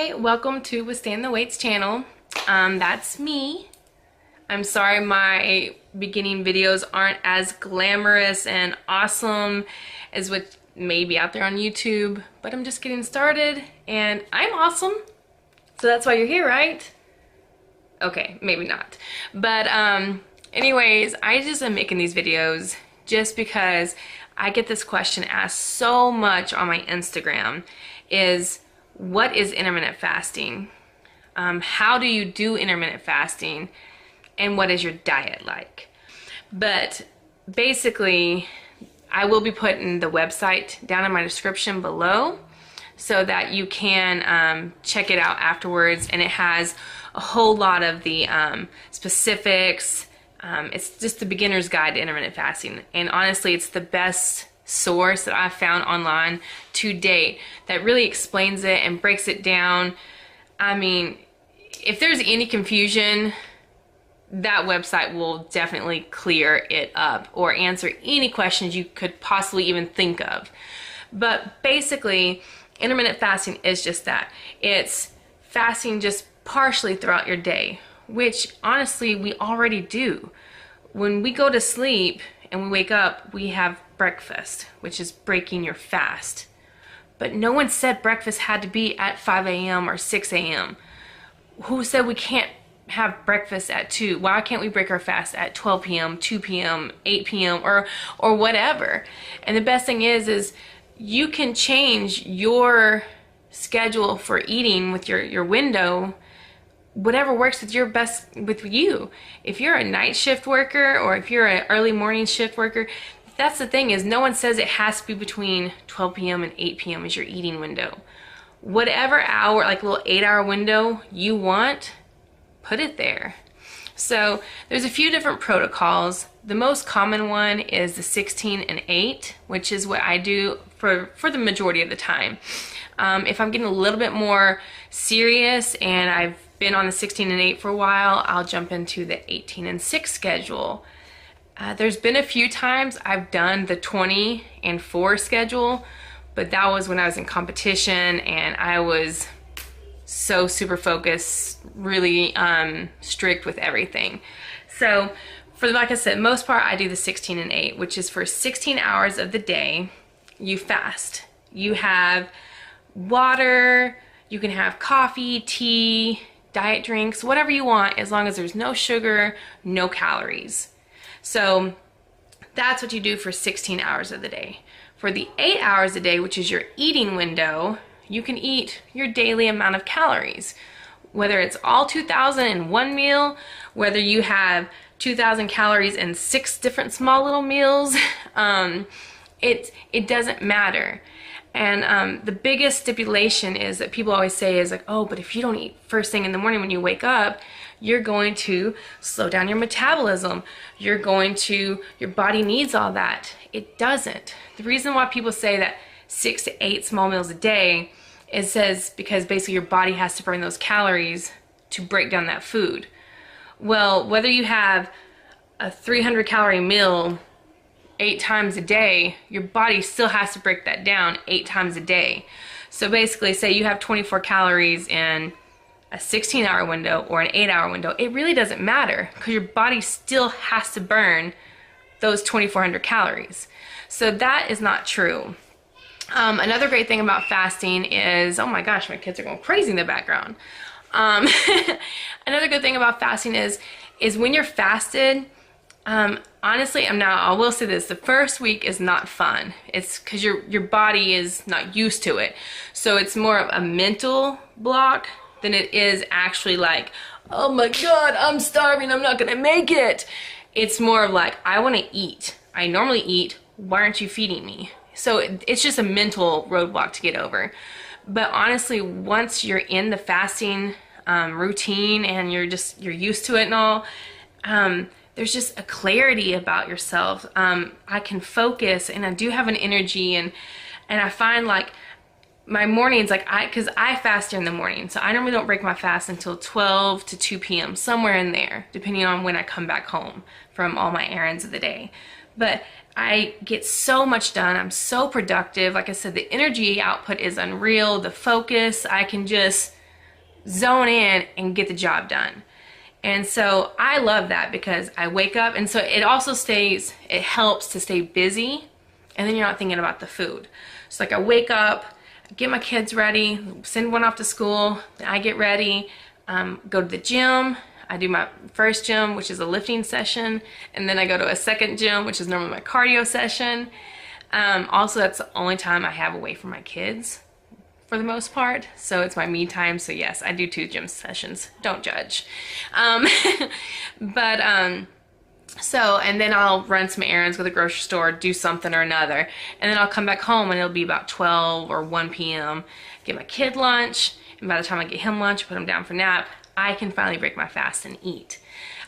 Hi, welcome to Withstand the Weights channel. That's me. I'm sorry my beginning videos aren't as glamorous and awesome as what may be out there on YouTube, but I'm just getting started and I'm awesome. So that's why you're here, right? Okay, maybe not. But anyways, I just am making these videos just because I get this question asked so much on my Instagram is, what is intermittent fasting? How do you do intermittent fasting? And what is your diet like? But basically, I will be putting the website down in my description below so that you can check it out afterwards. And it has a whole lot of the specifics. It's just the beginner's guide to intermittent fasting. And honestly, it's the best source that I've found online to date that really explains it and breaks it down. I mean, if there's any confusion, that website will definitely clear it up or answer any questions you could possibly even think of. But basically, intermittent fasting is just that. It's fasting just partially throughout your day, which honestly we already do. When we go to sleep and we wake up, we have breakfast, which is breaking your fast. But no one said breakfast had to be at 5 a.m. or 6 a.m. Who said we can't have breakfast at 2? Why can't we break our fast at 12 p.m., 2 p.m., 8 p.m., or whatever? And the best thing is you can change your schedule for eating with your window, whatever works with your best with you. If you're a night shift worker or if you're an early morning shift worker, that's the thing, is no one says it has to be between 12 p.m. and 8 p.m. is your eating window. Whatever hour, like a little 8-hour window you want, put it there. So there's a few different protocols. The most common one is the 16 and 8, which is what I do for the majority of the time. If I'm getting a little bit more serious and I've been on the 16 and 8 for a while, I'll jump into the 18 and 6 schedule. There's been a few times I've done the 20 and 4 schedule, but that was when I was in competition and I was so super focused, really strict with everything. So for, like I said, most part I do the 16 and 8, which is for 16 hours of the day you fast. You have water, you can have coffee, tea, diet drinks, whatever you want, as long as there's no sugar, no calories. So that's what you do for 16 hours of the day. For the 8 hours a day, which is your eating window, you can eat your daily amount of calories. Whether it's all 2,000 in one meal, whether you have 2,000 calories in 6 different small little meals, it doesn't matter. And the biggest stipulation is that people always say is like, oh, but if you don't eat first thing in the morning when you wake up, you're going to slow down your metabolism. Your body needs all that. It doesn't. The reason why people say that 6 to 8 small meals a day, it says because basically your body has to burn those calories to break down that food. Well, whether you have a 300 calorie meal 8 times a day, your body still has to break that down 8 times a day. So basically, say you have 24 calories in a 16-hour window or an 8-hour window, it really doesn't matter because your body still has to burn those 2,400 calories. So that is not true. Another great thing about fasting is, oh my gosh, my kids are going crazy in the background. Another good thing about fasting is when you're fasted, honestly, I will say this, the first week is not fun. It's because your body is not used to it. So it's more of a mental block than it is actually like, oh my God, I'm starving, I'm not gonna make it. It's more of like, I wanna eat. I normally eat, why aren't you feeding me? So it's just a mental roadblock to get over. But honestly, once you're in the fasting routine and you're used to it and all, there's just a clarity about yourself. I can focus and I do have an energy and I find like my mornings, like because I fast during the morning, so I normally don't break my fast until 12 to 2 p.m., somewhere in there, depending on when I come back home from all my errands of the day. But I get so much done. I'm so productive. Like I said, the energy output is unreal. The focus, I can just zone in and get the job done. And so I love that because I wake up, and so it helps to stay busy, and then you're not thinking about the food. So like I wake up, get my kids ready, send one off to school, then I get ready, go to the gym. I do my first gym, which is a lifting session, and then I go to a second gym, which is normally my cardio session. Also, that's the only time I have away from my kids for the most part, so it's my me time. So yes, I do 2 gym sessions, don't judge. So, and then I'll run some errands, go to the grocery store, do something or another, and then I'll come back home and it'll be about 12 or 1 p.m. Get my kid lunch, and by the time I get him lunch, put him down for nap, I can finally break my fast and eat.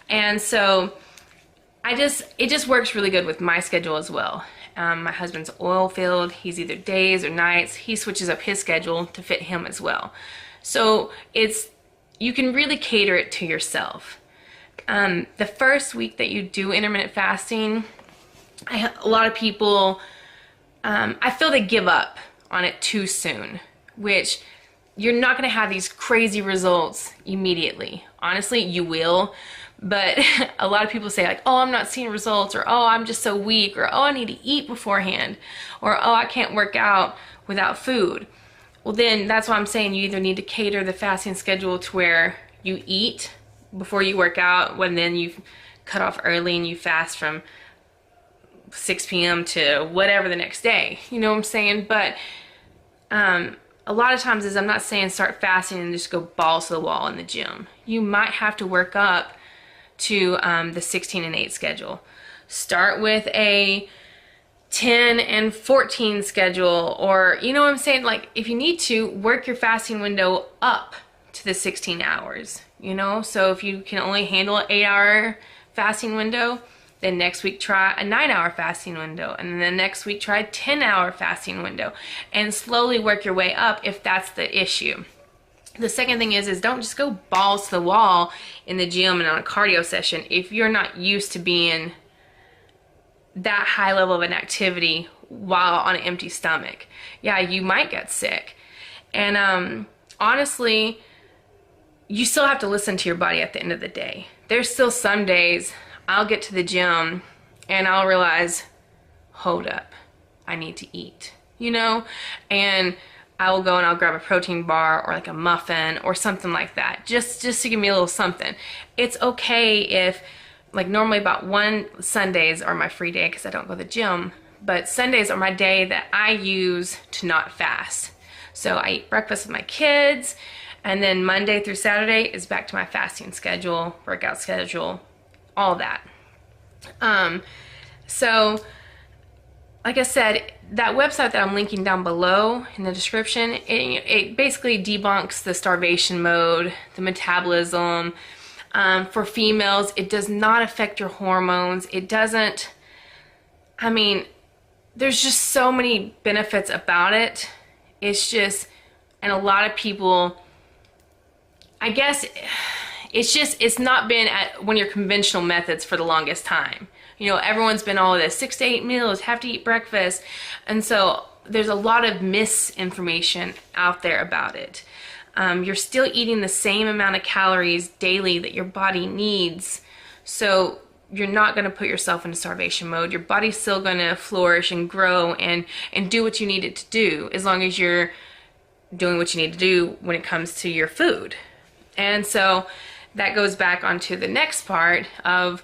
And so it just works really good with my schedule as well. My husband's oil field, he's either days or nights. He switches up his schedule to fit him as well. So you can really cater it to yourself. The first week that you do intermittent fasting, a lot of people, I feel they give up on it too soon, which you're not going to have these crazy results immediately. Honestly, you will. But a lot of people say like, oh, I'm not seeing results, or oh, I'm just so weak, or oh, I need to eat beforehand, or oh, I can't work out without food. Well, then that's why I'm saying you either need to cater the fasting schedule to where you eat before you work out, when then you cut off early and you fast from 6 p.m. to whatever the next day. You know what I'm saying? But a lot of times I'm not saying start fasting and just go balls to the wall in the gym. You might have to work up to the 16 and 8 schedule. Start with a 10 and 14 schedule, or you know what I'm saying? Like if you need to, work your fasting window up to the 16 hours, you know? So if you can only handle an 8-hour fasting window, then next week try a 9-hour fasting window, and then the next week try a 10-hour fasting window, and slowly work your way up if that's the issue. The second thing is don't just go balls to the wall in the gym and on a cardio session if you're not used to being that high level of an activity while on an empty stomach. Yeah, you might get sick. And honestly, you still have to listen to your body at the end of the day. There's still some days I'll get to the gym and I'll realize, hold up, I need to eat, you know? And I will go and I'll grab a protein bar or like a muffin or something like that, just to give me a little something. It's okay if, like normally about Sundays are my free day because I don't go to the gym, but Sundays are my day that I use to not fast. So I eat breakfast with my kids, and then Monday through Saturday is back to my fasting schedule, workout schedule, all that. So like I said, that website that I'm linking down below in the description, it basically debunks the starvation mode, the metabolism. For females, it does not affect your hormones. It doesn't, I mean, there's just so many benefits about it. It's just, and a lot of people, I guess, it's not been at one of your conventional methods for the longest time. You know, everyone's been all this 6 to 8 meals, have to eat breakfast. And so there's a lot of misinformation out there about it. You're still eating the same amount of calories daily that your body needs. So you're not going to put yourself into starvation mode. Your body's still going to flourish and grow and do what you need it to do, as long as you're doing what you need to do when it comes to your food. And so that goes back onto the next part of,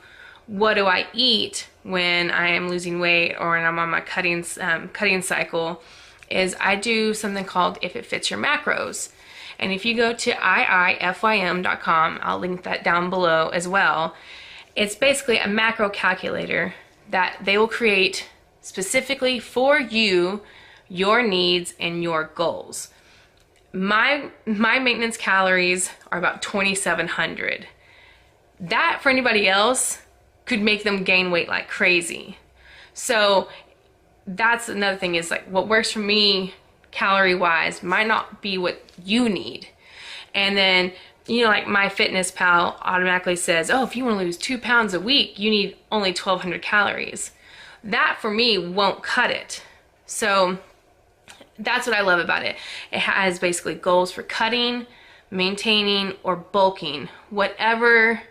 what do I eat when I am losing weight or when I'm on my cutting cycle, is I do something called If It Fits Your Macros. And if you go to iifym.com, I'll link that down below as well. It's basically a macro calculator that they will create specifically for you, your needs, and your goals. My maintenance calories are about 2,700. That for anybody else could make them gain weight like crazy. So that's another thing, is like what works for me calorie wise might not be what you need. And then, you know, like MyFitnessPal automatically says, oh, if you want to lose 2 pounds a week, you need only 1,200 calories. That for me won't cut it. So that's what I love about it. It has basically goals for cutting, maintaining, or bulking, whatever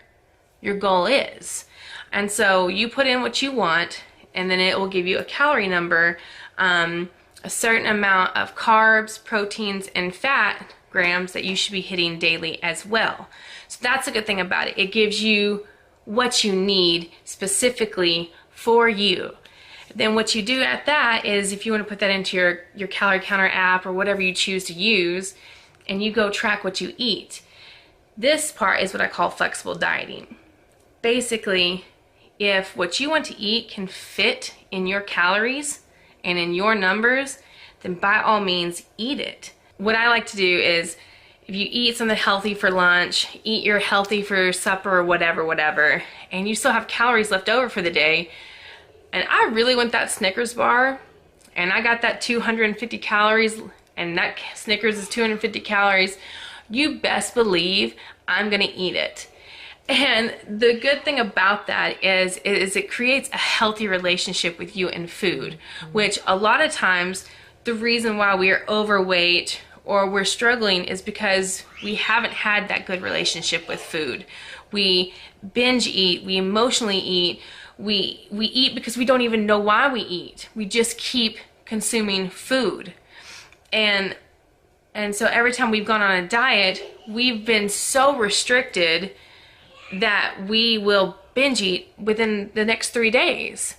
your goal is. And so you put in what you want, and then it will give you a calorie number, a certain amount of carbs, proteins, and fat grams that you should be hitting daily as well. So that's a good thing about it. It gives you what you need specifically for you. Then what you do at that is, if you want to put that into your calorie counter app or whatever you choose to use, and you go track what you eat. This part is what I call flexible dieting. Basically, if what you want to eat can fit in your calories and in your numbers, then by all means eat it. What I like to do is, if you eat something healthy for lunch, eat your healthy for supper or whatever, and you still have calories left over for the day, and I really want that Snickers bar, and I got that 250 calories, and that Snickers is 250 calories, you best believe I'm gonna eat it. And the good thing about that is it creates a healthy relationship with you and food, which a lot of times the reason why we are overweight or we're struggling is because we haven't had that good relationship with food. We binge eat, we emotionally eat, we eat because we don't even know why we eat. We just keep consuming food. And so every time we've gone on a diet, we've been so restricted that we will binge eat within the next 3 days.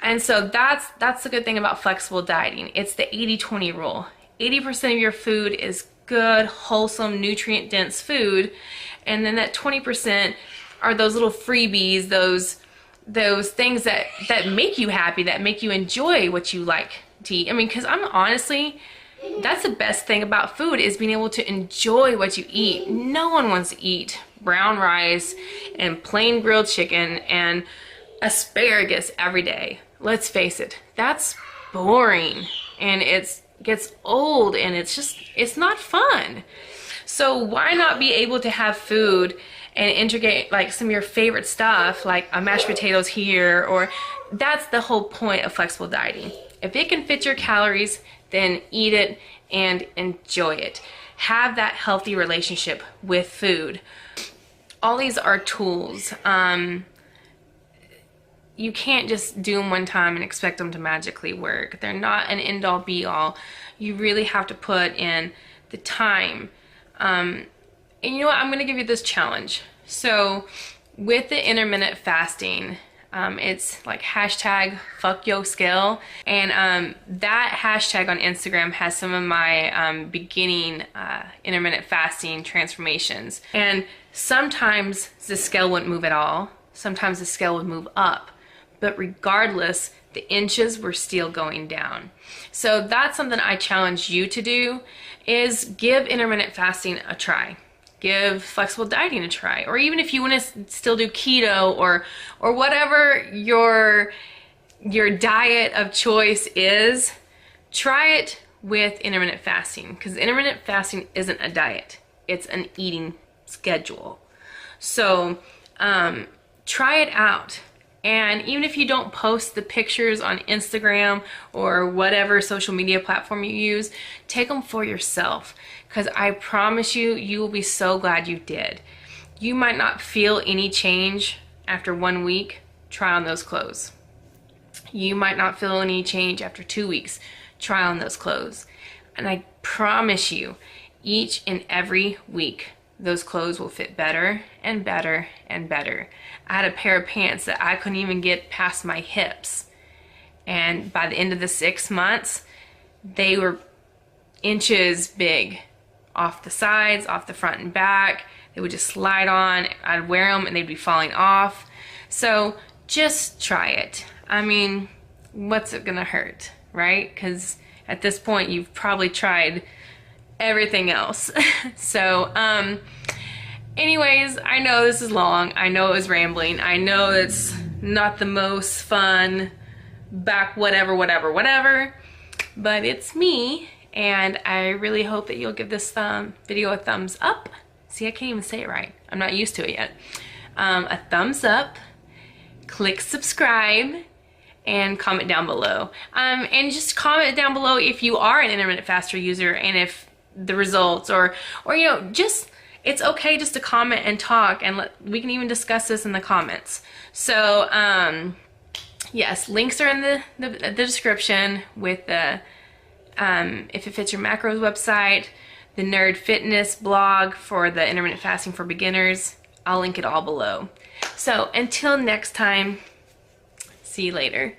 And so that's the good thing about flexible dieting. It's the 80-20 rule. 80% of your food is good, wholesome, nutrient-dense food, and then that 20% are those little freebies, those things that make you happy, that make you enjoy what you like to eat. I mean, because I'm honestly, that's the best thing about food, is being able to enjoy what you eat. No one wants to eat brown rice and plain grilled chicken and asparagus every day. Let's face it, that's boring, and it gets old, and it's not fun. So why not be able to have food and integrate like some of your favorite stuff, like a mashed potatoes here, or that's the whole point of flexible dieting. If it can fit your calories, then eat it and enjoy it. Have that healthy relationship with food. All these are tools. You can't just do them one time and expect them to magically work. They're not an end-all be-all. You really have to put in the time. And you know what? I'm going to give you this challenge. So with the intermittent fasting, it's like hashtag #FuckYoScale, and that hashtag on Instagram has some of my beginning intermittent fasting transformations. And sometimes the scale wouldn't move at all. Sometimes the scale would move up. But regardless, the inches were still going down. So that's something I challenge you to do, is give intermittent fasting a try. Give flexible dieting a try. Or even if you want to still do keto or whatever your diet of choice is, try it with intermittent fasting, because intermittent fasting isn't a diet. It's an eating schedule. So try it out. And even if you don't post the pictures on Instagram or whatever social media platform you use, take them for yourself, because I promise you, you will be so glad you did. You might not feel any change after 1 week. Try on those clothes. You might not feel any change after 2 weeks. Try on those clothes. And I promise you, each and every week, those clothes will fit better and better and better. I had a pair of pants that I couldn't even get past my hips. And by the end of the 6 months, they were inches big. Off the sides, off the front and back. They would just slide on. I'd wear them and they'd be falling off. So just try it. I mean, what's it gonna hurt, right? Because at this point, you've probably tried everything else. So anyways, I know this is long. I know it was rambling. I know it's not the most fun back whatever, but it's me, and I really hope that you'll give this video a thumbs up. See, I can't even say it right. I'm not used to it yet. A thumbs up, click subscribe, and comment down below. And just comment down below if you are an intermittent faster user, and if the results, or you know, just it's okay just to comment and talk, and we can even discuss this in the comments. So yes, links are in the description with the If It Fits Your Macros website, the Nerd Fitness blog for the intermittent fasting for beginners. I'll link it all below. So until next time, see you later.